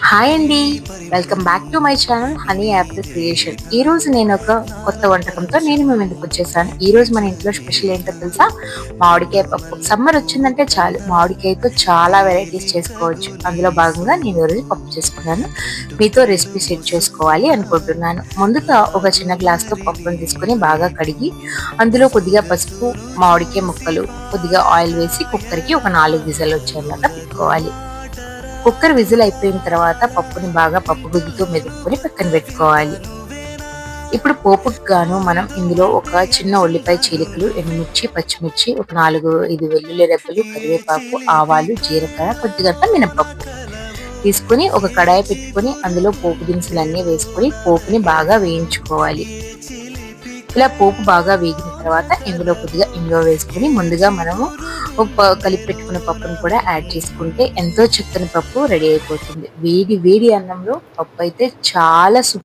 Hi అండి. Welcome back to my channel honey Apple creation. ఈ రోజు నేను ఒక కొత్త వంటకంతో మీ ముందుకు వచ్చేసాను. ఈ రోజు మన ఇంట్లో స్పెషల్ ఏంటో తెలుసా? మామిడికాయ పప్పు. సమ్మర్ వచ్చిందంటే చాలు మామిడికాయతో చాలా వెరైటీస్ చేసుకోవచ్చు. అందులో భాగంగా నేను ఈరోజు పప్పు చేసుకున్నాను. మీతో రెసిపీ షేర్ చేసుకోవాలి అనుకుంటున్నాను. ముందుగా ఒక చిన్న గ్లాస్తో పప్పును తీసుకొని బాగా కడిగి అందులో కొద్దిగా పసుపు, మామిడికాయ ముక్కలు, కొద్దిగా ఆయిల్ వేసి కుక్కర్కి ఒక 4 విజిల్ వచ్చేలాగా పెట్టుకోవాలి. కుక్కర్ విజిల్ అయిపోయిన తర్వాత పప్పుని బాగా పప్పు గుద్దుతో మెదుపుకొని పక్కన పెట్టుకోవాలి. ఇప్పుడు పోపుకు గాను మనం ఇందులో ఒక చిన్న ఉల్లిపాయ చీలికలు, ఎండుమిర్చి, పచ్చిమిర్చి, ఒక 4-5 వెల్లుల్లి రెబ్బలు, కరివేపాకు, ఆవాలు, జీలకర్ర, కొద్దిగా మినపప్పు తీసుకుని ఒక కడాయి పెట్టుకొని అందులో పోపు దినుసులన్నీ వేసుకొని పోపుని బాగా వేయించుకోవాలి. ఇలా పోపు బాగా వేగిన తర్వాత ఇందులో కొద్దిగా ఇంగువ వేసుకుని ముందుగా మనము కలిపి పెట్టుకున్న పప్పును కూడా యాడ్ చేసుకుంటే ఎంతో చక్కని పప్పు రెడీ అయిపోతుంది. వేడి వేడి అన్నంలో పప్పు అయితే చాలా